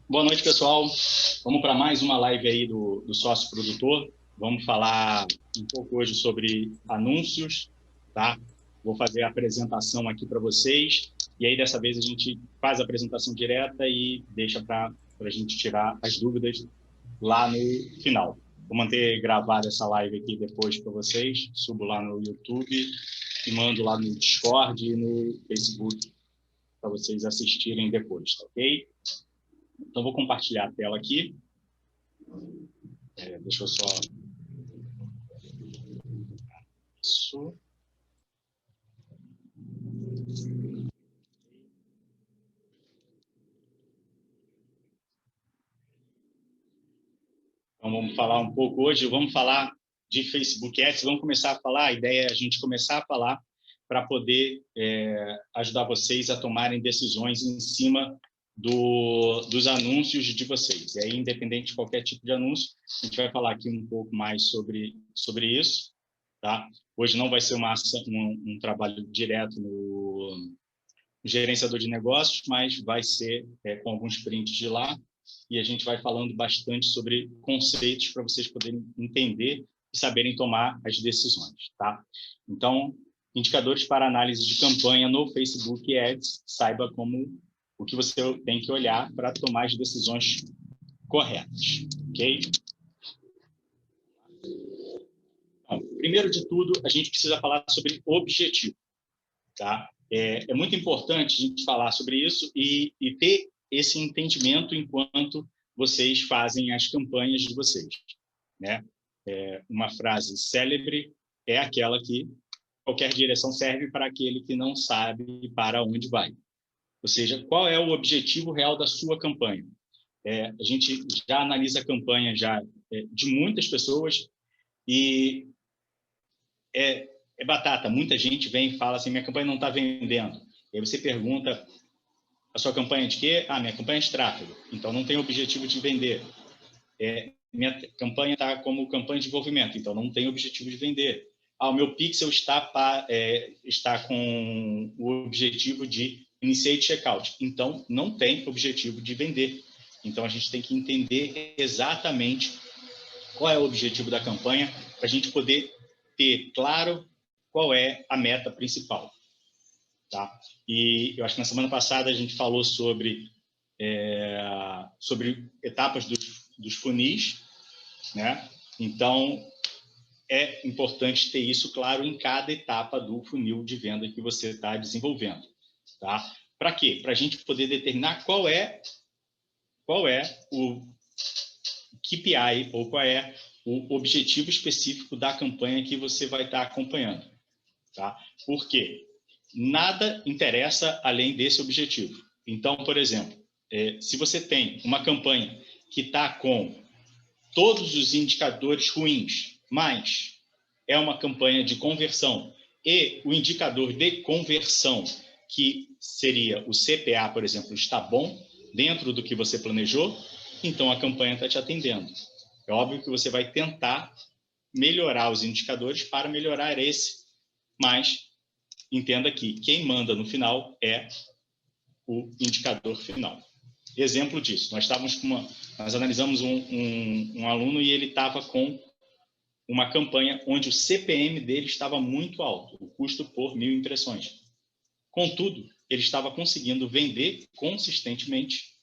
Boa noite, pessoal. Vamos para mais uma live aí do Sócio Produtor. Vamos falar um pouco hoje sobre anúncios, tá? Vou fazer a apresentação aqui para vocês. E aí, dessa vez, a gente faz a apresentação direta e deixa para a gente tirar as dúvidas lá no final. Vou manter gravada essa live aqui depois para vocês. Subo lá no YouTube e mando lá no Discord e no Facebook para vocês assistirem depois, tá ok? Então, vou compartilhar a tela aqui. Deixa eu só... Isso. Então, vamos falar um pouco hoje, vamos falar de Facebook Ads, vamos começar a falar, a ideia é a gente começar a falar para poder ajudar vocês a tomarem decisões em cima dos anúncios de vocês. E aí, independente de qualquer tipo de anúncio, a gente vai falar aqui um pouco mais sobre isso, tá? Hoje não vai ser um trabalho direto no gerenciador de negócios, mas vai ser com alguns prints de lá, e a gente vai falando bastante sobre conceitos para vocês poderem entender e saberem tomar as decisões, tá? Então, indicadores para análise de campanha no Facebook Ads, saiba o que você tem que olhar para tomar as decisões corretas, ok? Então, primeiro de tudo, a gente precisa falar sobre objetivo, tá? É muito importante a gente falar sobre isso e ter esse entendimento enquanto vocês fazem as campanhas de vocês, né? Uma frase célebre é aquela que qualquer direção serve para aquele que não sabe para onde vai. Ou seja, qual é o objetivo real da sua campanha? A gente já analisa a campanha de muitas pessoas e é batata. Muita gente vem e fala assim, minha campanha não está vendendo. E aí você pergunta, a sua campanha de quê? Ah, minha campanha é de tráfego. Então, não tem objetivo de vender. Minha campanha está como campanha de desenvolvimento. Então, não tem objetivo de vender. Ah, o meu pixel está com o objetivo de initiate checkout. Então, não tem objetivo de vender. Então, a gente tem que entender exatamente qual é o objetivo da campanha para a gente poder ter claro qual é a meta principal. Tá? E eu acho que na semana passada a gente falou sobre etapas dos funis, né? Então, é importante ter isso claro em cada etapa do funil de venda que você está desenvolvendo. Tá? Para quê? Para a gente poder determinar qual é o KPI, ou qual é o objetivo específico da campanha que você vai estar acompanhando. Tá? Por quê? Nada interessa além desse objetivo. Então, por exemplo, se você tem uma campanha que está com todos os indicadores ruins, mas é uma campanha de conversão e o indicador de conversão, que seria o CPA, por exemplo, está bom dentro do que você planejou, então a campanha está te atendendo. É óbvio que você vai tentar melhorar os indicadores para melhorar esse, mas entenda que quem manda no final é o indicador final. Exemplo disso, nós analisamos um aluno e ele estava com uma campanha onde o CPM dele estava muito alto, o custo por 1.000 impressões. Contudo, ele estava conseguindo vender consistentemente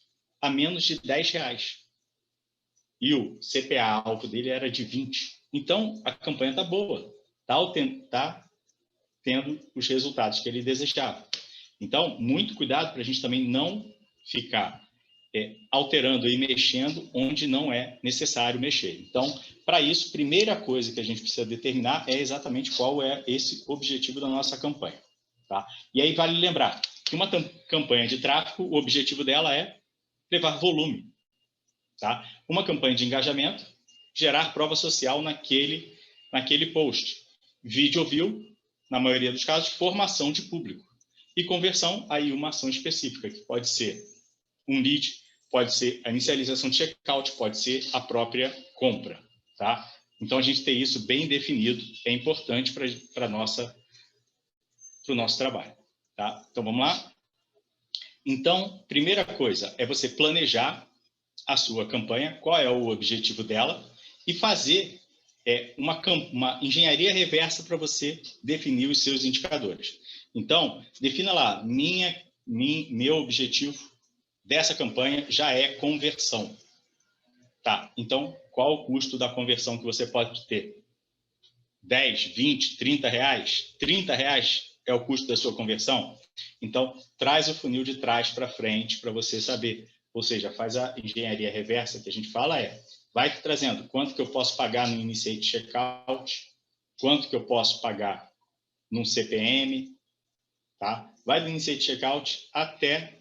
a menos de R$10. E o CPA alto dele era de 20. Então, a campanha está boa, está tendo os resultados que ele desejava. Então, muito cuidado para a gente também não ficar alterando e mexendo onde não é necessário mexer. Então, para isso, primeira coisa que a gente precisa determinar é exatamente qual é esse objetivo da nossa campanha. Tá? E aí vale lembrar que uma campanha de tráfego, o objetivo dela é levar volume. Tá? Uma campanha de engajamento, gerar prova social naquele post. Vídeo view, na maioria dos casos, formação de público. E conversão, aí uma ação específica, que pode ser um lead, pode ser a inicialização de checkout, pode ser a própria compra. Tá? Então, a gente ter isso bem definido é importante para o nosso trabalho. Tá? Então, vamos lá? Então, primeira coisa é você planejar a sua campanha, qual é o objetivo dela, e fazer uma engenharia reversa para você definir os seus indicadores. Então, defina lá, meu objetivo dessa campanha já é conversão. Tá, então, qual o custo da conversão que você pode ter? 10, 20, 30 reais? 30 reais é o custo da sua conversão? Então, traz o funil de trás para frente para você saber. Ou seja, faz a engenharia reversa que a gente fala vai trazendo quanto que eu posso pagar no Initiate Checkout, quanto que eu posso pagar num CPM, tá? Vai do Initiate Checkout até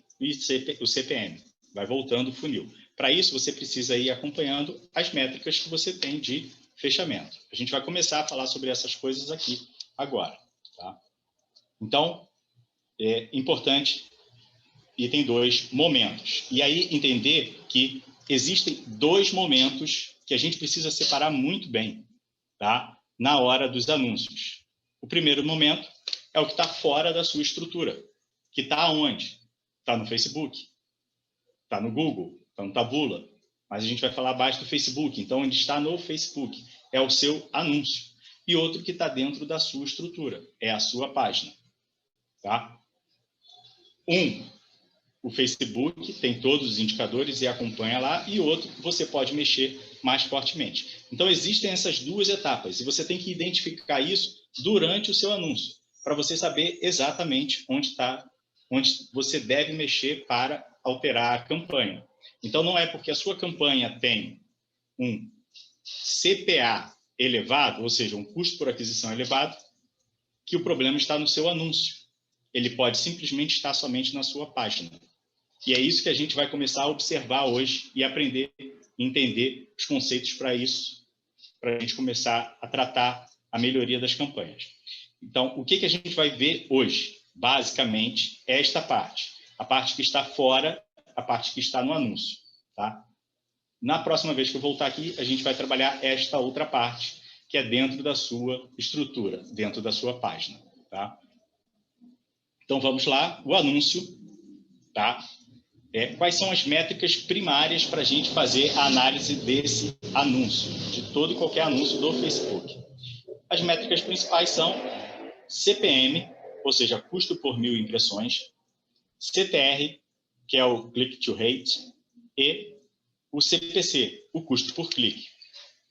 o CPM, vai voltando o funil. Para isso, você precisa ir acompanhando as métricas que você tem de fechamento. A gente vai começar a falar sobre essas coisas aqui agora, tá? Então, é importante, item 2, momentos. E aí entender que existem 2 momentos que a gente precisa separar muito bem, tá? Na hora dos anúncios. O primeiro momento é o que está fora da sua estrutura, que está onde? Está no Facebook, está no Google, está no Taboola, mas a gente vai falar abaixo do Facebook. Então, onde está no Facebook é o seu anúncio. E outro que está dentro da sua estrutura, é a sua página. Tá? O Facebook tem todos os indicadores e acompanha lá, e outro você pode mexer mais fortemente. Então, existem essas 2 etapas, e você tem que identificar isso durante o seu anúncio, para você saber exatamente onde você deve mexer para alterar a campanha. Então, não é porque a sua campanha tem um CPA elevado, ou seja, um custo por aquisição elevado, que o problema está no seu anúncio. Ele pode simplesmente estar somente na sua página. E é isso que a gente vai começar a observar hoje e aprender, entender os conceitos para isso, para a gente começar a tratar a melhoria das campanhas. Então, o que a gente vai ver hoje? Basicamente, é esta parte. A parte que está fora, a parte que está no anúncio. Tá? Na próxima vez que eu voltar aqui, a gente vai trabalhar esta outra parte, que é dentro da sua estrutura, dentro da sua página. Tá? Então, vamos lá. O anúncio. Tá? Quais são as métricas primárias para a gente fazer a análise desse anúncio, de todo e qualquer anúncio do Facebook? As métricas principais são CPM, ou seja, custo por 1000 impressões, CTR, que é o Click to Rate, e o CPC, o custo por clique.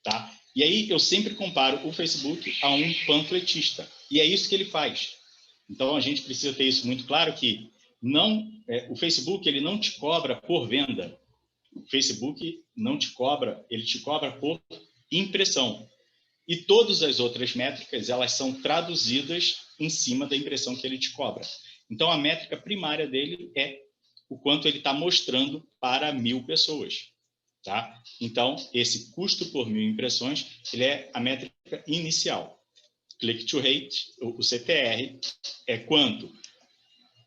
Tá? E aí eu sempre comparo o Facebook a um panfletista, e é isso que ele faz. Então, a gente precisa ter isso muito claro, que o Facebook ele não te cobra por venda. O Facebook não te cobra, ele te cobra por impressão. E todas as outras métricas, elas são traduzidas em cima da impressão que ele te cobra. Então, a métrica primária dele é o quanto ele está mostrando para 1000 pessoas. Tá? Então, esse custo por 1000 impressões, ele é a métrica inicial. Click to Rate, o CTR, é quanto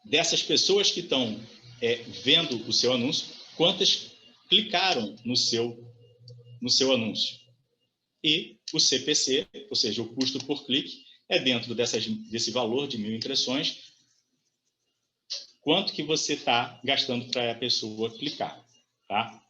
dessas pessoas que estão vendo o seu anúncio, quantas clicaram no seu anúncio. E o CPC, ou seja, o custo por clique, é dentro desse valor de 1000 impressões, quanto que você está gastando para a pessoa clicar. Tá?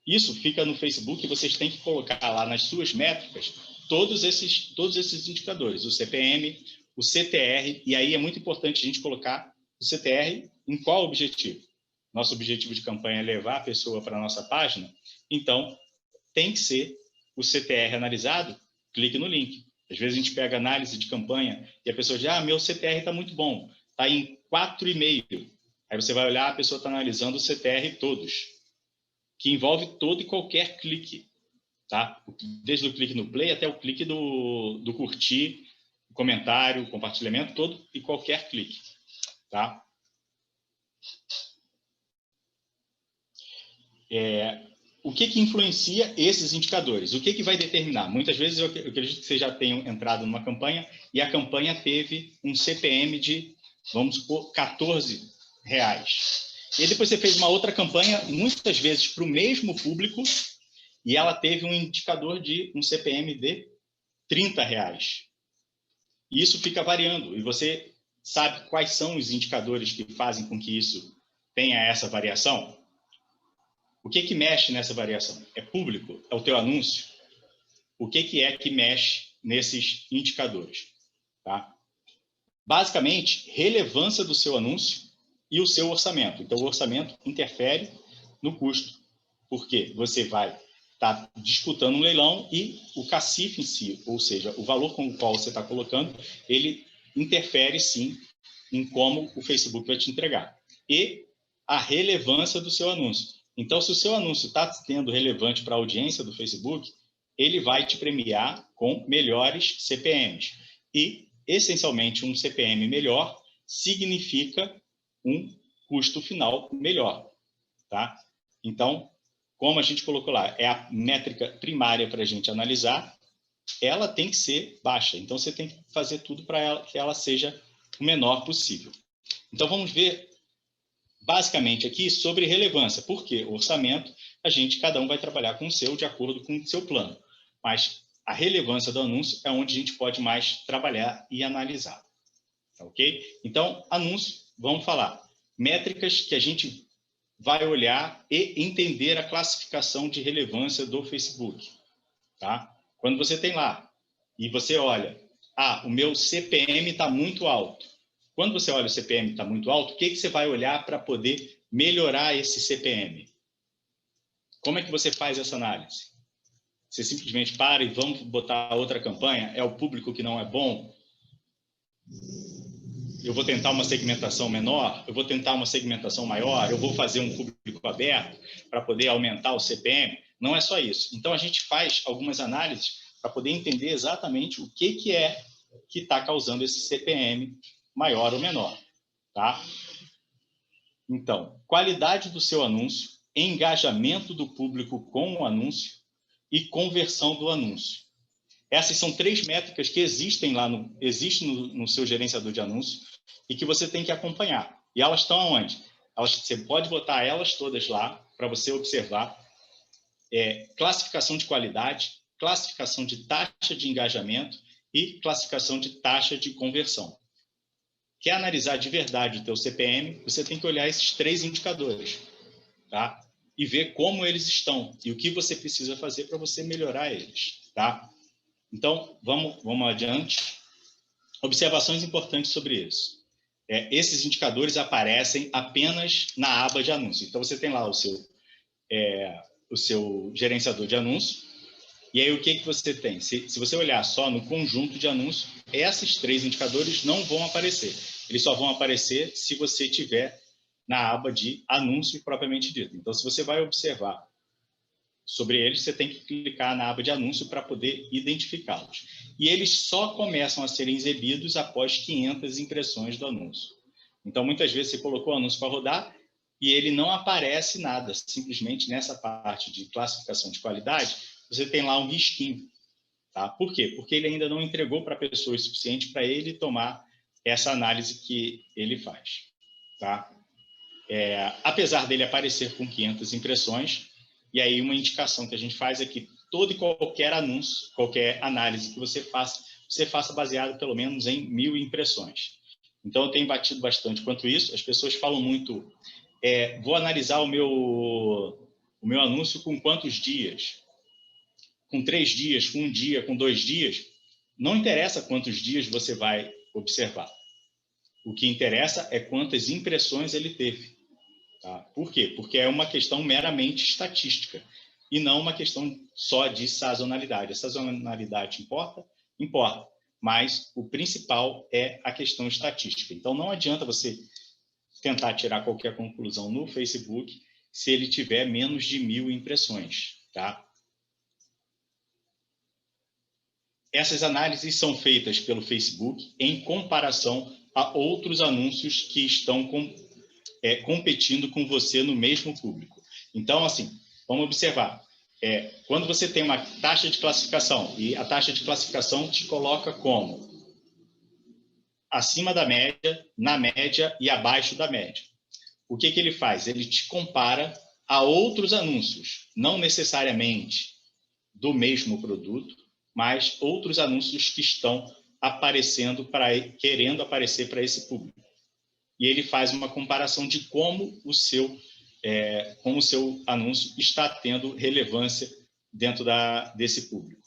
Isso fica no Facebook, e vocês têm que colocar lá nas suas métricas todos esses indicadores, o CPM, o CTR, e aí é muito importante a gente colocar o CTR em qual objetivo? Nosso objetivo de campanha é levar a pessoa para a nossa página, então tem que ser o CTR analisado, clique no link. Às vezes a gente pega análise de campanha e a pessoa diz, meu CTR está muito bom, está em 4,5. Aí você vai olhar, a pessoa está analisando o CTR todos, que envolve todo e qualquer clique. Tá? Desde o clique no play até o clique do curtir, comentário, compartilhamento, todo e qualquer clique. Tá? O que influencia esses indicadores? O que vai determinar? Muitas vezes eu acredito que vocês já tenham entrado numa campanha e a campanha teve um CPM de, vamos supor, R$14. E aí depois você fez uma outra campanha, muitas vezes para o mesmo público, e ela teve um indicador de um CPM de R$30. E isso fica variando. E você sabe quais são os indicadores que fazem com que isso tenha essa variação? O que mexe nessa variação? É público? É o teu anúncio? O que é que mexe nesses indicadores? Tá? Basicamente, relevância do seu anúncio e o seu orçamento. Então, o orçamento interfere no custo, porque você vai estar disputando um leilão e o cacife em si, ou seja, o valor com o qual você está colocando, ele interfere, sim, em como o Facebook vai te entregar. E a relevância do seu anúncio. Então, se o seu anúncio está sendo relevante para a audiência do Facebook, ele vai te premiar com melhores CPMs. E, essencialmente, um CPM melhor significa um custo final melhor. Tá? Então, como a gente colocou lá, é a métrica primária para a gente analisar, ela tem que ser baixa. Então, você tem que fazer tudo para que ela seja o menor possível. Então, vamos ver basicamente aqui sobre relevância. Por quê? O orçamento, cada um vai trabalhar com o seu, de acordo com o seu plano. Mas a relevância do anúncio é onde a gente pode mais trabalhar e analisar. Ok? Então, anúncio, vamos falar. Métricas que a gente vai olhar e entender a classificação de relevância do Facebook. Tá? Quando você tem lá e você olha, o meu CPM está muito alto. Quando você olha o CPM está muito alto, o que você vai olhar para poder melhorar esse CPM? Como é que você faz essa análise? Você simplesmente para e vamos botar outra campanha? É o público que não é bom? Eu vou tentar uma segmentação menor? Eu vou tentar uma segmentação maior? Eu vou fazer um público aberto para poder aumentar o CPM? Não é só isso. Então, a gente faz algumas análises para poder entender exatamente o que é que está causando esse CPM maior ou menor. Tá? Então, qualidade do seu anúncio, engajamento do público com o anúncio e conversão do anúncio. Essas são 3 métricas que existem no seu gerenciador de anúncios e que você tem que acompanhar. E elas estão aonde? Você pode botar elas todas lá para você observar classificação de qualidade, classificação de taxa de engajamento e classificação de taxa de conversão. Quer analisar de verdade o teu CPM, você tem que olhar esses 3 indicadores, tá? E ver como eles estão e o que você precisa fazer para você melhorar eles, tá? Então, vamos adiante. Observações importantes sobre isso. Esses indicadores aparecem apenas na aba de anúncio. Então, você tem lá o seu gerenciador de anúncio. E aí, o que você tem? Se você olhar só no conjunto de anúncios, esses 3 indicadores não vão aparecer. Eles só vão aparecer se você tiver na aba de anúncio propriamente dito. Então, se você vai observar sobre eles, você tem que clicar na aba de anúncio para poder identificá-los. E eles só começam a serem exibidos após 500 impressões do anúncio. Então, muitas vezes você colocou o anúncio para rodar e ele não aparece nada. Simplesmente nessa parte de classificação de qualidade, você tem lá um risquinho. Tá? Por quê? Porque ele ainda não entregou para a pessoa o suficiente para ele tomar essa análise que ele faz. Tá? Apesar dele aparecer com 500 impressões, e aí uma indicação que a gente faz é que todo e qualquer anúncio, qualquer análise que você faça baseado pelo menos em 1000 impressões. Então, eu tenho batido bastante quanto isso. As pessoas falam muito, vou analisar o meu anúncio com quantos dias? Com 3 dias, com 1 dia, com 2 dias? Não interessa quantos dias você vai observar. O que interessa é quantas impressões ele teve. Tá? Por quê? Porque é uma questão meramente estatística e não uma questão só de sazonalidade. A sazonalidade importa? Importa, mas o principal é a questão estatística. Então, não adianta você tentar tirar qualquer conclusão no Facebook se ele tiver menos de 1000 impressões. Tá? Essas análises são feitas pelo Facebook em comparação a outros anúncios que estão competindo com você no mesmo público. Então, assim, vamos observar. Quando você tem uma taxa de classificação, e a taxa de classificação te coloca como acima da média, na média e abaixo da média. O que ele faz? Ele te compara a outros anúncios, não necessariamente do mesmo produto, mas outros anúncios que estão aparecendo querendo aparecer para esse público. E ele faz uma comparação de como o seu como o seu anúncio está tendo relevância dentro desse público.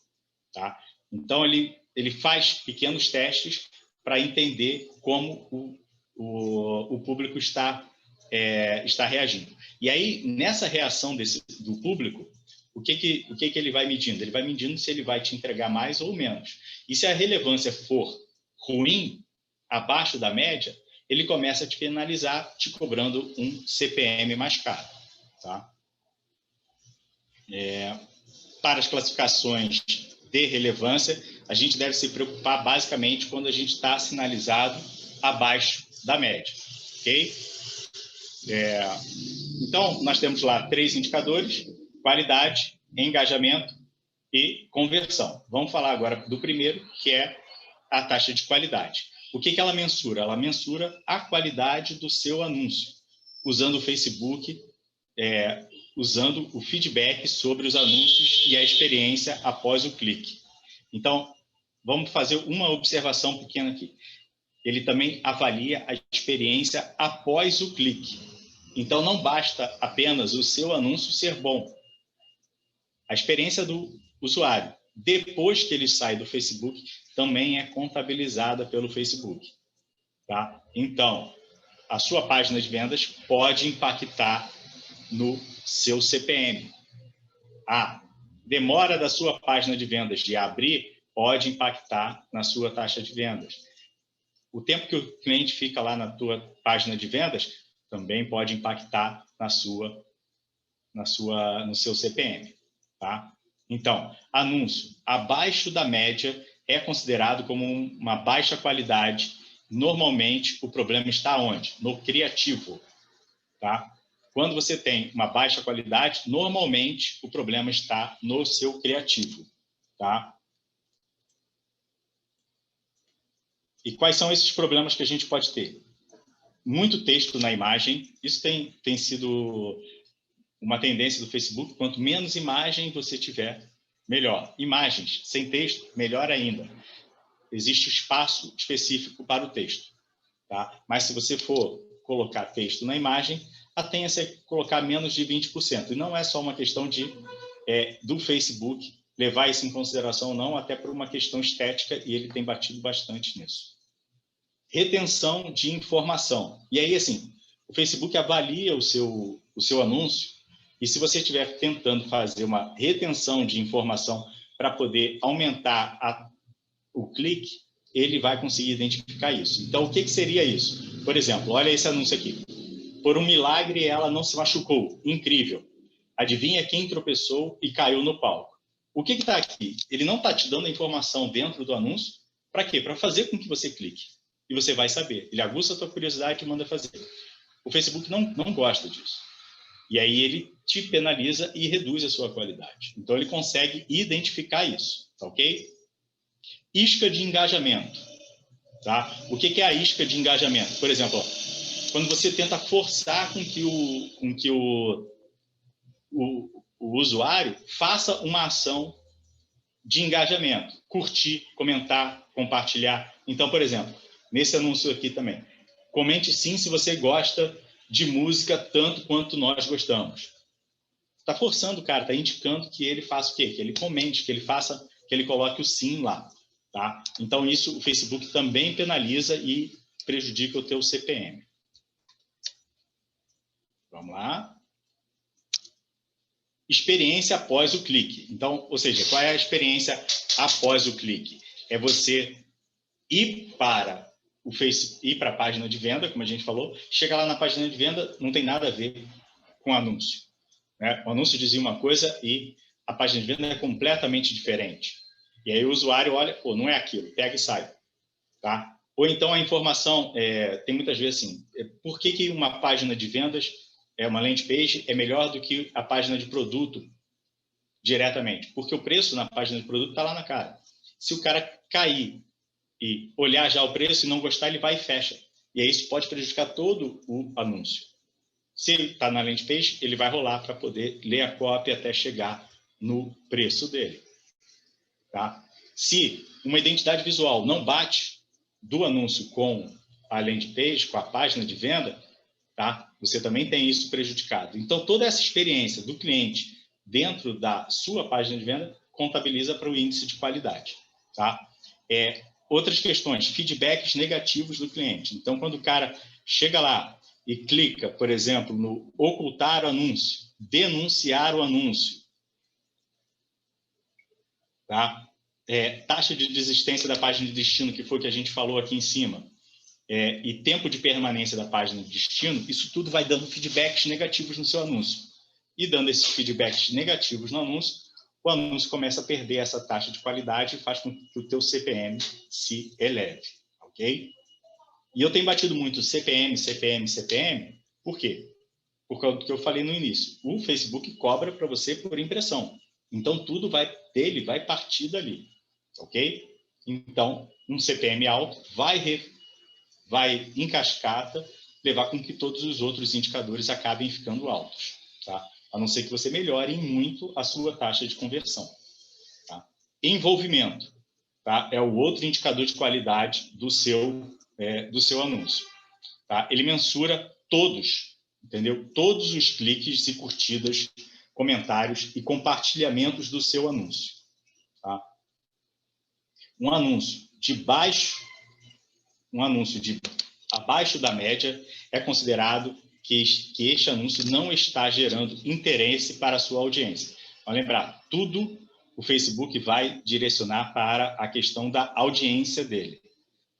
Tá? Então, ele faz pequenos testes para entender como o público está reagindo. E aí, nessa reação do público, o que ele vai medindo? Ele vai medindo se ele vai te entregar mais ou menos. E se a relevância for ruim, abaixo da média, ele começa a te penalizar, te cobrando um CPM mais caro. Tá? Para as classificações de relevância, a gente deve se preocupar basicamente quando a gente está sinalizado abaixo da média. Ok? Então, nós temos lá 3 indicadores: qualidade, engajamento e conversão. Vamos falar agora do primeiro, que é a taxa de qualidade. O que ela mensura? Ela mensura a qualidade do seu anúncio, usando o Facebook, usando o feedback sobre os anúncios e a experiência após o clique. Então, vamos fazer uma observação pequena aqui. Ele também avalia a experiência após o clique. Então, não basta apenas o seu anúncio ser bom. A experiência do usuário, depois que ele sai do Facebook, também é contabilizada pelo Facebook. Tá? Então, a sua página de vendas pode impactar no seu CPM. A demora da sua página de vendas de abrir pode impactar na sua taxa de vendas. O tempo que o cliente fica lá na tua página de vendas também pode impactar no seu CPM. Tá? Então, anúncio abaixo da média é considerado como uma baixa qualidade. Normalmente, o problema está onde? No criativo. Tá? Quando você tem uma baixa qualidade, normalmente o problema está no seu criativo. Tá? E quais são esses problemas que a gente pode ter? Muito texto na imagem. Isso tem sido uma tendência do Facebook. Quanto menos imagem você tiver, melhor. Imagens sem texto, melhor ainda. Existe espaço específico para o texto. Tá? Mas se você for colocar texto na imagem, a tendência é colocar menos de 20%. E não é só uma questão do Facebook levar isso em consideração, não, até por uma questão estética, e ele tem batido bastante nisso. Retenção de informação. E aí, assim, o Facebook avalia o seu anúncio, e se você estiver tentando fazer uma retenção de informação para poder aumentar o clique, ele vai conseguir identificar isso. Então, o que seria isso? Por exemplo, olha esse anúncio aqui. Por um milagre, ela não se machucou. Incrível. Adivinha quem tropeçou e caiu no palco? O que está aqui? Ele não está te dando a informação dentro do anúncio. Para quê? Para fazer com que você clique. E você vai saber. Ele aguça a tua curiosidade e manda fazer. O Facebook não gosta disso. E aí ele te penaliza e reduz a sua qualidade. Então, ele consegue identificar isso. Tá ok? Isca de engajamento. Tá? O que é a isca de engajamento? Por exemplo, quando você tenta forçar com que o usuário faça uma ação de engajamento. Curtir, comentar, compartilhar. Então, por exemplo, nesse anúncio aqui também, comente sim se você gosta de música tanto quanto nós gostamos. Está forçando o cara, está indicando que ele faça o quê? Que ele comente, que ele coloque o sim lá. Tá? Então, isso o Facebook também penaliza e prejudica o teu CPM. Vamos lá. Experiência após o clique. Então, ou seja, qual é a experiência após o clique? É você ir para a página de venda, como a gente falou, chega lá na página de venda, não tem nada a ver com o anúncio. Né? O anúncio dizia uma coisa e a página de venda é completamente diferente. E aí o usuário olha, pô, não é aquilo, pega e sai. Tá? Ou então a informação, tem muitas vezes assim, por que uma página de vendas, uma landing page, é melhor do que a página de produto diretamente? Porque o preço na página de produto está lá na cara. Se o cara cair e olhar já o preço e não gostar, ele vai e fecha. E aí isso pode prejudicar todo o anúncio. Se ele está na landing page, ele vai rolar para poder ler a cópia até chegar no preço dele. Tá? Se uma identidade visual não bate do anúncio com a landing page, com a página de venda, tá? Você também tem isso prejudicado. Então, toda essa experiência do cliente dentro da sua página de venda contabiliza para o índice de qualidade, tá? Outras questões, feedbacks negativos do cliente. Então, quando o cara chega lá e clica, por exemplo, no ocultar o anúncio, denunciar o anúncio, tá? Taxa de desistência da página de destino, que foi o que a gente falou aqui em cima, e tempo de permanência da página de destino, isso tudo vai dando feedbacks negativos no seu anúncio. E dando esses feedbacks negativos no anúncio, o anúncio começa a perder essa taxa de qualidade e faz com que o teu CPM se eleve, ok? E eu tenho batido muito CPM, CPM, CPM, por quê? Por causa do que eu falei no início. O Facebook cobra para você por impressão. Então, tudo dele vai partir dali, ok? Então, um CPM alto vai em cascata levar com que todos os outros indicadores acabem ficando altos, tá? A não ser que você melhore muito a sua taxa de conversão, tá? Envolvimento, tá? É o outro indicador de qualidade do seu anúncio, tá? Ele mensura todos, entendeu? Todos os cliques e curtidas, comentários e compartilhamentos do seu anúncio, tá? Um anúncio abaixo da média é considerado que este anúncio não está gerando interesse para a sua audiência. Vamos lembrar, tudo o Facebook vai direcionar para a questão da audiência dele,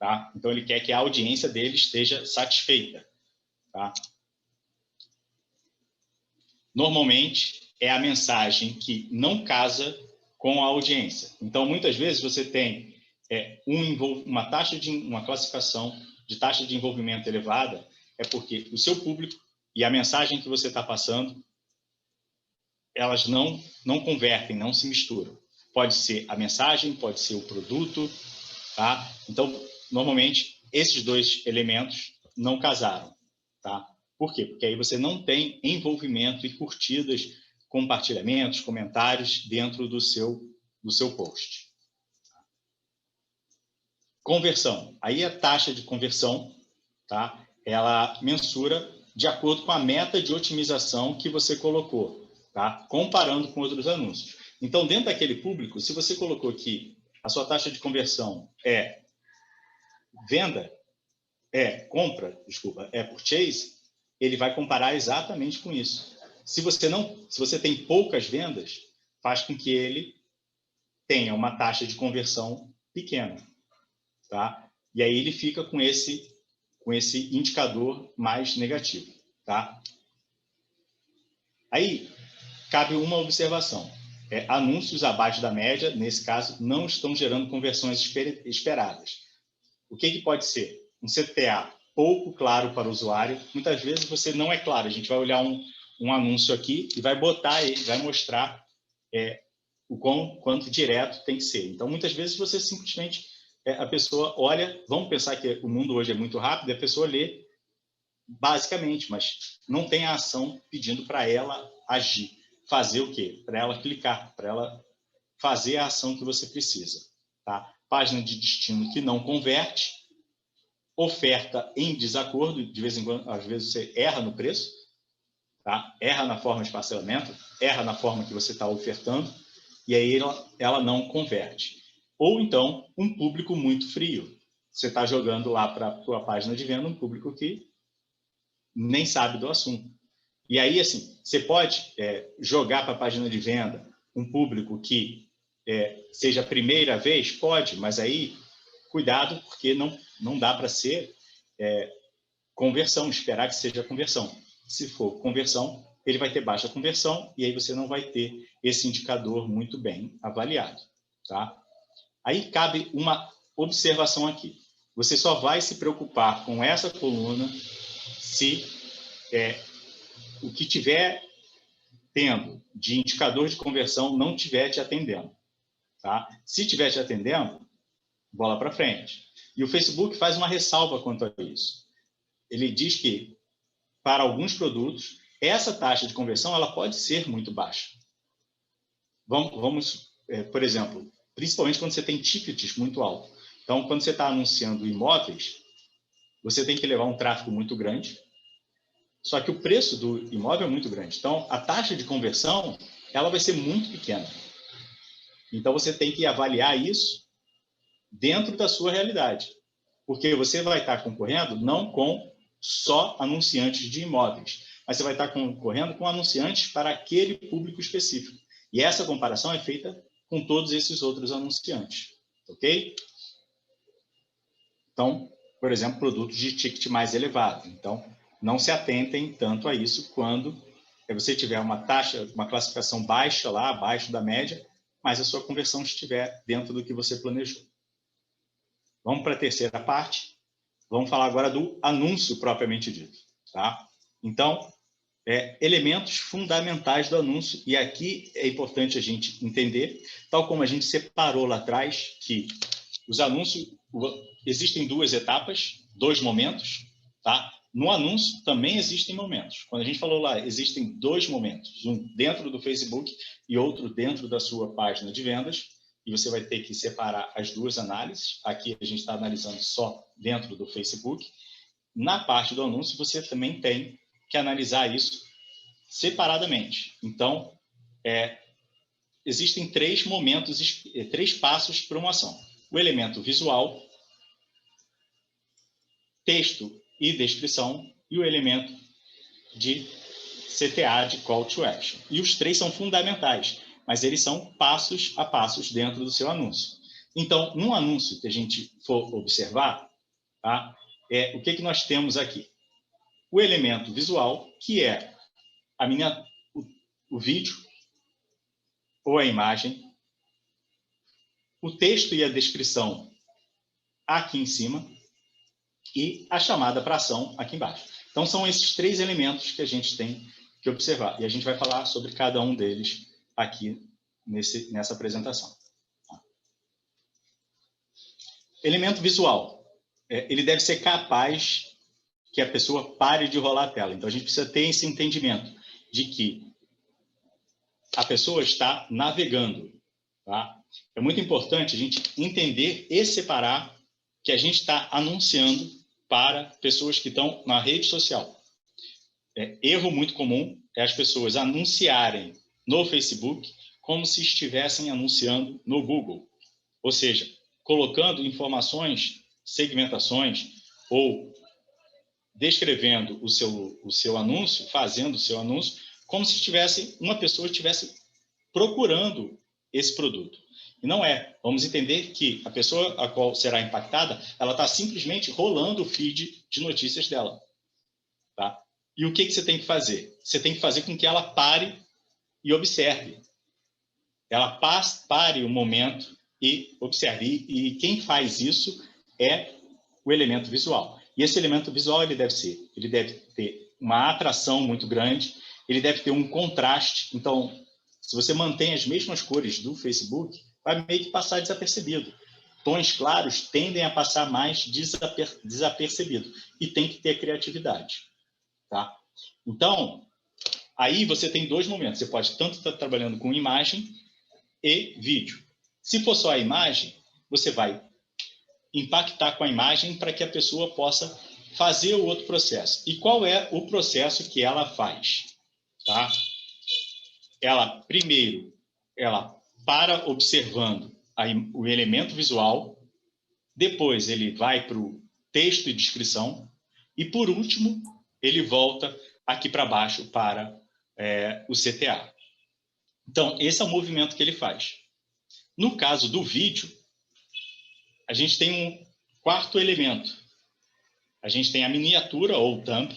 tá? Então, ele quer que a audiência dele esteja satisfeita, tá? Normalmente, é a mensagem que não casa com a audiência. Então, muitas vezes, você tem uma classificação de taxa de envolvimento elevada, é porque o seu público e a mensagem que você está passando, elas não convertem, não se misturam. Pode ser a mensagem, pode ser o produto, tá? Então, normalmente, esses dois elementos não casaram, tá? Por quê? Porque aí você não tem envolvimento e curtidas, compartilhamentos, comentários dentro do seu post. Conversão. Aí a taxa de conversão, tá? Ela mensura de acordo com a meta de otimização que você colocou, tá? Comparando com outros anúncios. Então, dentro daquele público, se você colocou que a sua taxa de conversão é purchase, ele vai comparar exatamente com isso. Se você tem poucas vendas, faz com que ele tenha uma taxa de conversão pequena, tá? E aí ele fica com esse indicador mais negativo, tá? Aí cabe uma observação. Anúncios abaixo da média, nesse caso, não estão gerando conversões esperadas. O que pode ser? Um CTA pouco claro para o usuário. Muitas vezes você não é claro. A gente vai olhar um anúncio aqui e vai botar ele, vai mostrar o quanto direto tem que ser. Então, muitas vezes você simplesmente, a pessoa olha, vamos pensar que o mundo hoje é muito rápido, a pessoa lê basicamente, mas não tem a ação pedindo para ela agir. Fazer o quê? Para ela clicar, para ela fazer a ação que você precisa, tá? Página de destino que não converte, oferta em desacordo, de vez em quando, às vezes você erra no preço, tá? Erra na forma de parcelamento, erra na forma que você está ofertando, e aí ela não converte. Ou então, um público muito frio. Você está jogando lá para a sua página de venda um público que nem sabe do assunto. E aí, assim, você pode jogar para a página de venda um público que seja a primeira vez? Pode, mas aí, cuidado, porque não dá para ser conversão, esperar que seja conversão. Se for conversão, ele vai ter baixa conversão e aí você não vai ter esse indicador muito bem avaliado, tá? Aí cabe uma observação aqui. Você só vai se preocupar com essa coluna se o que tiver tendo de indicador de conversão não estiver te atendendo, tá? Se estiver te atendendo, bola para frente. E o Facebook faz uma ressalva quanto a isso. Ele diz que, para alguns produtos, essa taxa de conversão ela pode ser muito baixa. Vamos por exemplo, principalmente quando você tem tickets muito altos. Então, quando você está anunciando imóveis, você tem que levar um tráfego muito grande, Só que o preço do imóvel é muito grande. Então, a taxa de conversão, ela vai ser muito pequena. Então, você tem que avaliar isso dentro da sua realidade. Porque você vai estar concorrendo não com só anunciantes de imóveis, mas você vai estar concorrendo com anunciantes para aquele público específico. E essa comparação é feita com todos esses outros anunciantes. Ok? Então, por exemplo, produtos de ticket mais elevado. Então, não se atentem tanto a isso quando você tiver uma taxa, uma classificação baixa lá, abaixo da média, mas a sua conversão estiver dentro do que você planejou. Vamos para a terceira parte. Vamos falar agora do anúncio propriamente dito. Tá? Então, elementos fundamentais do anúncio. E aqui é importante a gente entender, tal como a gente separou lá atrás, que os anúncios, existem duas etapas, dois momentos. Tá? No anúncio também existem momentos. Quando a gente falou lá, existem dois momentos, um dentro do Facebook e outro dentro da sua página de vendas, e você vai ter que separar as duas análises. Aqui a gente está analisando só dentro do Facebook. Na parte do anúncio, você também tem que analisar isso separadamente. Então, existem três momentos, três passos para uma ação. O elemento visual, texto e descrição, e o elemento de CTA, de Call to Action. E os três são fundamentais, mas eles são passos a passos dentro do seu anúncio. Então, num anúncio que a gente for observar, tá? O que nós temos aqui? O elemento visual, que é o vídeo ou a imagem, o texto e a descrição aqui em cima e a chamada para ação aqui embaixo. Então, são esses três elementos que a gente tem que observar. E a gente vai falar sobre cada um deles aqui nessa apresentação. Elemento visual. Ele deve ser capaz que a pessoa pare de rolar a tela. Então, a gente precisa ter esse entendimento de que a pessoa está navegando. Tá? É muito importante a gente entender e separar que a gente está anunciando para pessoas que estão na rede social. Erro muito comum é as pessoas anunciarem no Facebook como se estivessem anunciando no Google. Ou seja, colocando informações, segmentações ou descrevendo o seu anúncio, fazendo o seu anúncio, como se uma pessoa estivesse procurando esse produto. E não é. Vamos entender que a pessoa a qual será impactada, ela está simplesmente rolando o feed de notícias dela. Tá? E o que você tem que fazer? Você tem que fazer com que ela pare e observe. Ela pare o momento e observe. E quem faz isso é o elemento visual. E esse elemento visual ele deve ter uma atração muito grande, ele deve ter um contraste. Então, se você mantém as mesmas cores do Facebook, vai meio que passar desapercebido. Tons claros tendem a passar mais desapercebido. E tem que ter criatividade. Tá? Então, aí você tem dois momentos. Você pode tanto estar trabalhando com imagem e vídeo. Se for só a imagem, você vai impactar com a imagem para que a pessoa possa fazer o outro processo. E qual é o processo que ela faz? Tá? Primeiro, ela para observando o elemento visual, depois ele vai para o texto e descrição, e por último, ele volta aqui para baixo para o CTA. Então, esse é o movimento que ele faz. No caso do vídeo, a gente tem um quarto elemento. A gente tem a miniatura ou thumb,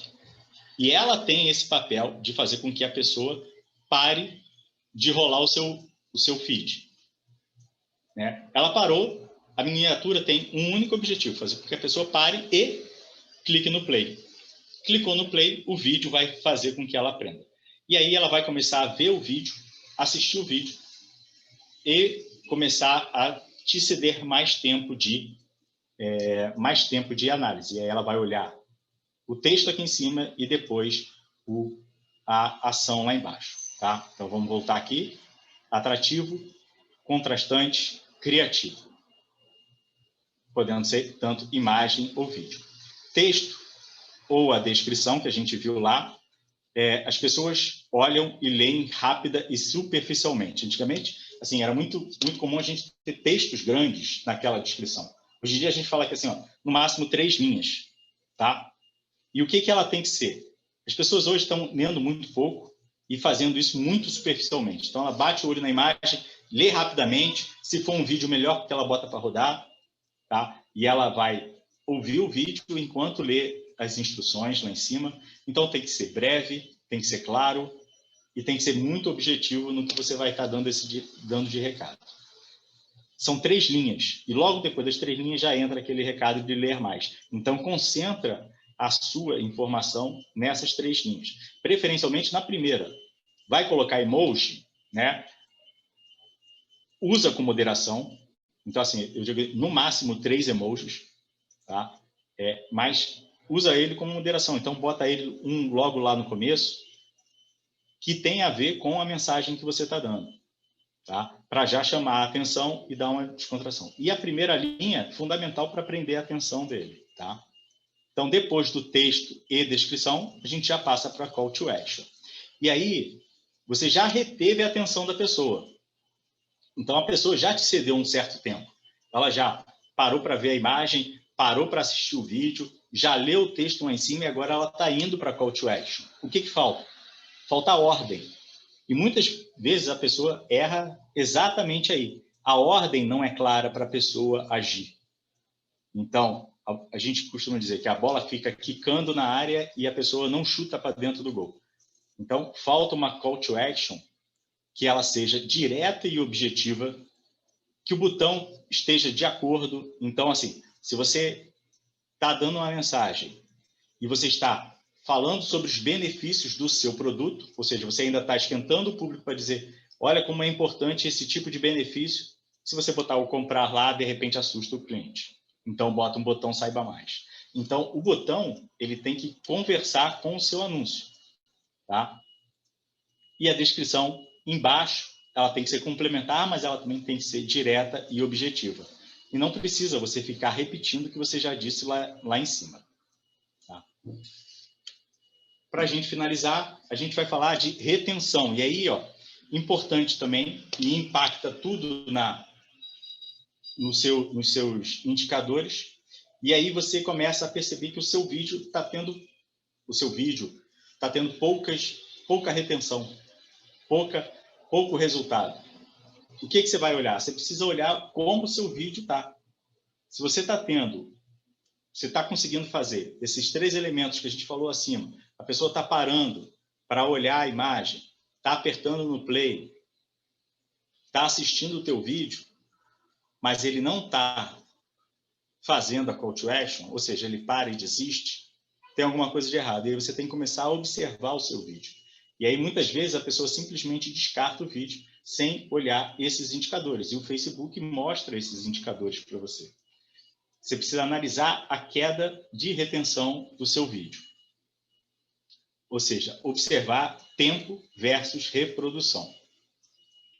e ela tem esse papel de fazer com que a pessoa pare de rolar o seu feed. Né? Ela parou, a miniatura tem um único objetivo, fazer com que a pessoa pare e clique no play. Clicou no play, o vídeo vai fazer com que ela aprenda. E aí ela vai começar a ver o vídeo, assistir o vídeo e começar a te ceder mais tempo de análise. E aí ela vai olhar o texto aqui em cima e depois a ação lá embaixo. Tá? Então vamos voltar aqui. Atrativo, contrastante, criativo. Podendo ser tanto imagem ou vídeo. Texto ou a descrição que a gente viu lá as pessoas olham e leem rápida e superficialmente. Antigamente, assim, era muito comum a gente ter textos grandes naquela descrição. Hoje em dia a gente fala que assim, ó, no máximo 3 linhas, tá? E o que ela tem que ser? As pessoas hoje estão lendo muito pouco e fazendo isso muito superficialmente. Então ela bate o olho na imagem, lê rapidamente, se for um vídeo melhor que ela bota para rodar, tá? E ela vai ouvir o vídeo enquanto lê as instruções lá em cima. Então tem que ser breve, tem que ser claro e tem que ser muito objetivo no que você vai estar dando de recado. São 3 linhas, e logo depois das 3 linhas já entra aquele recado de ler mais. Então, concentra a sua informação nessas 3 linhas. Preferencialmente na primeira. Vai colocar emoji, né? Usa com moderação. Então, assim, eu digo no máximo 3 emojis, tá? Mas usa ele com moderação. Então, bota ele logo lá no começo, que tem a ver com a mensagem que você está dando. Tá? Para já chamar a atenção e dar uma descontração. E a primeira linha, fundamental para prender a atenção dele. Tá? Então, depois do texto e descrição, a gente já passa para call to action. E aí, você já reteve a atenção da pessoa. Então, a pessoa já te cedeu um certo tempo. Ela já parou para ver a imagem, parou para assistir o vídeo, já leu o texto lá em cima e agora ela está indo para call to action. O que falta? Falta ordem. E muitas vezes a pessoa erra exatamente aí. A ordem não é clara para a pessoa agir. Então, a gente costuma dizer que a bola fica quicando na área e a pessoa não chuta para dentro do gol. Então, falta uma call to action que ela seja direta e objetiva, que o botão esteja de acordo. Então, assim, se você está dando uma mensagem e você está falando sobre os benefícios do seu produto, ou seja, você ainda está esquentando o público para dizer, olha como é importante esse tipo de benefício. Se você botar o comprar lá, de repente assusta o cliente. Então, bota um botão saiba mais. Então, o botão, ele tem que conversar com o seu anúncio. Tá? E a descrição embaixo, ela tem que ser complementar, mas ela também tem que ser direta e objetiva. E não precisa você ficar repetindo o que você já disse lá em cima. Tá? Para a gente finalizar, a gente vai falar de retenção. E aí, ó, importante também, e impacta tudo nos seus indicadores. E aí você começa a perceber que o seu vídeo está tendo pouca retenção, pouco resultado. O que você vai olhar? Você precisa olhar como o seu vídeo está. Se você está conseguindo fazer esses 3 elementos que a gente falou acima, a pessoa está parando para olhar a imagem, está apertando no play, está assistindo o teu vídeo, mas ele não está fazendo a call to action, ou seja, ele para e desiste, tem alguma coisa de errado. E aí você tem que começar a observar o seu vídeo. E aí, muitas vezes, a pessoa simplesmente descarta o vídeo sem olhar esses indicadores. E o Facebook mostra esses indicadores para você. Você precisa analisar a queda de retenção do seu vídeo. Ou seja, observar tempo versus reprodução.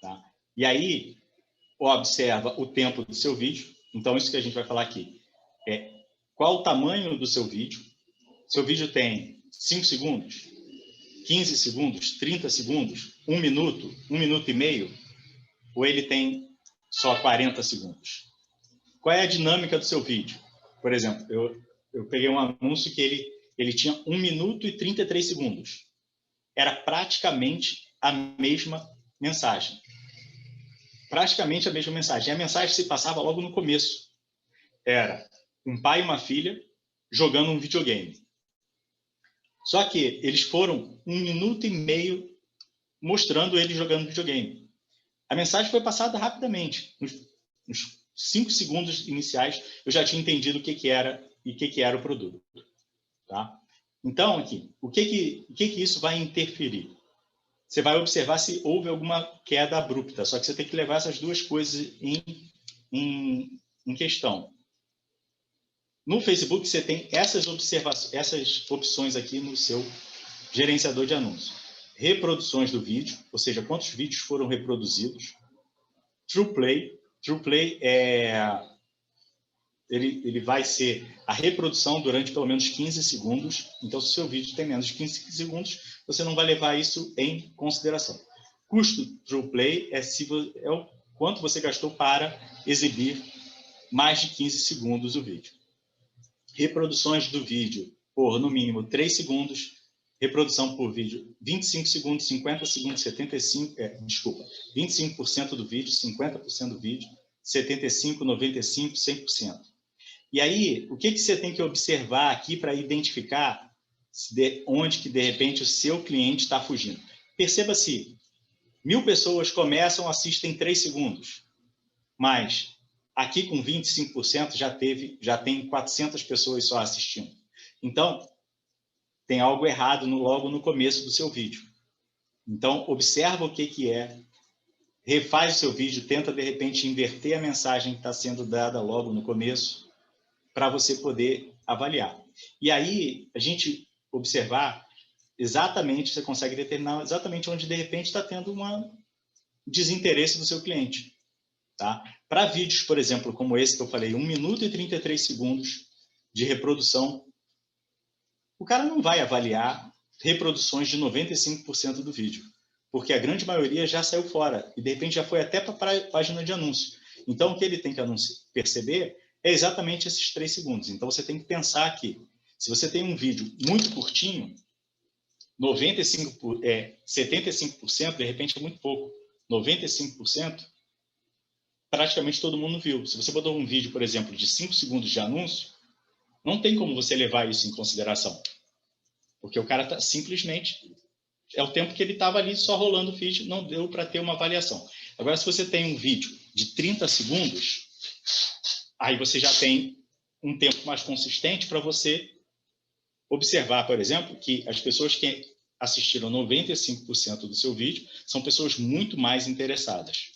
Tá? E aí, observa o tempo do seu vídeo. Então, isso que a gente vai falar aqui é qual o tamanho do seu vídeo. Seu vídeo tem 5 segundos, 15 segundos, 30 segundos, 1 minuto, 1 minuto e meio, ou ele tem só 40 segundos? Qual é a dinâmica do seu vídeo? Por exemplo, eu peguei um anúncio que ele tinha 1 minuto e 33 segundos. Era praticamente a mesma mensagem. Praticamente a mesma mensagem. E a mensagem se passava logo no começo. Era um pai e uma filha jogando um videogame. Só que eles foram 1 minuto e meio mostrando ele jogando videogame. A mensagem foi passada rapidamente. Nos 5 segundos iniciais, eu já tinha entendido o que era e o que era o produto. Tá? Então, aqui, o que isso vai interferir? Você vai observar se houve alguma queda abrupta, só que você tem que levar essas duas coisas em questão. No Facebook, você tem essas opções aqui no seu gerenciador de anúncios. Reproduções do vídeo, ou seja, quantos vídeos foram reproduzidos. True Play. True Play é ele vai ser a reprodução durante pelo menos 15 segundos. Então, se o seu vídeo tem menos de 15 segundos, você não vai levar isso em consideração. Custo True Play é o quanto você gastou para exibir mais de 15 segundos o vídeo. Reproduções do vídeo por, no mínimo, 3 segundos. Reprodução por vídeo, 25 segundos, 50 segundos, 25% do vídeo, 50% do vídeo, 75%, 95%, 100%. E aí, o que você tem que observar aqui para identificar onde que, de repente, o seu cliente está fugindo? Perceba se 1000 pessoas começam, assistem 3 segundos, mas aqui com 25% já tem 400 pessoas só assistindo. Então, tem algo errado logo no começo do seu vídeo. Então, observa o que é, refaz o seu vídeo, tenta, de repente, inverter a mensagem que está sendo dada logo no começo, para você poder avaliar. E aí, a gente observar exatamente, você consegue determinar exatamente onde, de repente, está tendo um desinteresse do seu cliente. Tá? Para vídeos, por exemplo, como esse que eu falei, 1 minuto e 33 segundos de reprodução, o cara não vai avaliar reproduções de 95% do vídeo, porque a grande maioria já saiu fora e, de repente, já foi até para a página de anúncio. Então, o que ele tem que perceber é exatamente esses 3 segundos. Então, você tem que pensar que, se você tem um vídeo muito curtinho, 75%, de repente é muito pouco, 95%, praticamente todo mundo viu. Se você botou um vídeo, por exemplo, de 5 segundos de anúncio, não tem como você levar isso em consideração. Porque o cara simplesmente, é o tempo que ele estava ali só rolando o feed, não deu para ter uma avaliação. Agora, se você tem um vídeo de 30 segundos, aí você já tem um tempo mais consistente para você observar, por exemplo, que as pessoas que assistiram 95% do seu vídeo são pessoas muito mais interessadas.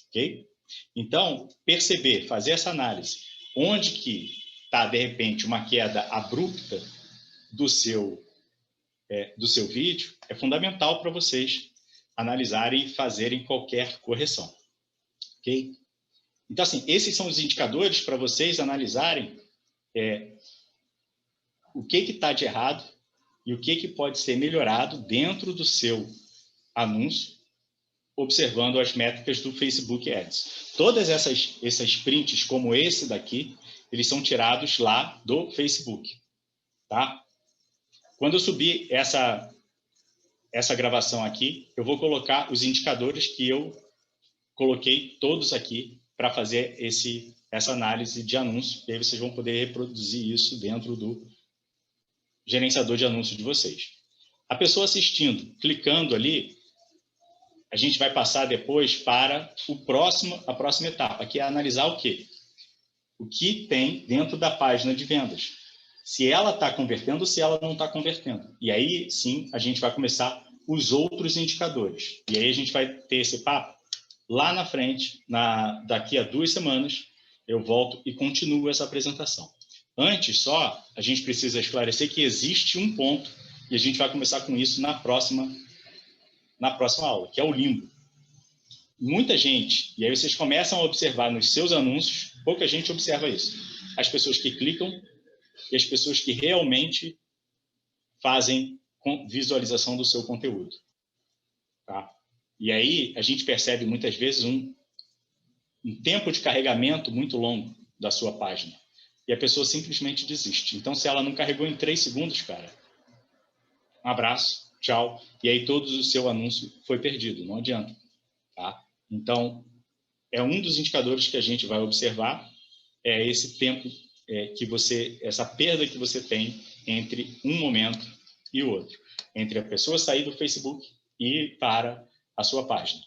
Ok? Então, perceber, fazer essa análise, onde que está, de repente, uma queda abrupta do seu vídeo, é fundamental para vocês analisarem e fazerem qualquer correção. Ok? Então, assim, esses são os indicadores para vocês analisarem o que está de errado e o que pode ser melhorado dentro do seu anúncio, observando as métricas do Facebook Ads. Todas essas prints, como esse daqui, eles são tirados lá do Facebook. Tá? Quando eu subir essa gravação aqui, eu vou colocar os indicadores que eu coloquei todos aqui para fazer essa análise de anúncio, e aí vocês vão poder reproduzir isso dentro do gerenciador de anúncio de vocês. A pessoa assistindo, clicando ali, a gente vai passar depois para a próxima etapa, que é analisar o quê? O que tem dentro da página de vendas. Se ela está convertendo ou se ela não está convertendo. E aí, sim, a gente vai começar os outros indicadores. E aí a gente vai ter esse papo lá na frente, daqui a 2 semanas, eu volto e continuo essa apresentação. Antes, só, a gente precisa esclarecer que existe um ponto, e a gente vai começar com isso na próxima aula, que é o limbo. Muita gente, e aí vocês começam a observar nos seus anúncios, pouca gente observa isso. As pessoas que clicam e as pessoas que realmente fazem visualização do seu conteúdo. Tá? E aí a gente percebe muitas vezes um tempo de carregamento muito longo da sua página. E a pessoa simplesmente desiste. Então, se ela não carregou em 3 segundos, cara, um abraço, tchau. E aí todo o seu anúncio foi perdido, não adianta. Tá? Então, é um dos indicadores que a gente vai observar, é esse tempo essa perda que você tem entre um momento e o outro. Entre a pessoa sair do Facebook e para a sua página.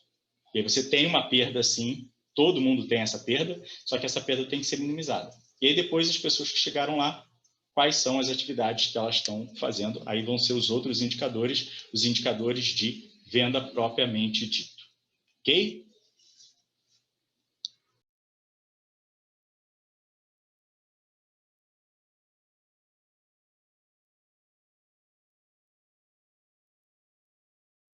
E aí você tem uma perda, sim, todo mundo tem essa perda, só que essa perda tem que ser minimizada. E aí depois as pessoas que chegaram lá, quais são as atividades que elas estão fazendo? Aí vão ser os outros indicadores, os indicadores de venda propriamente dito. Ok?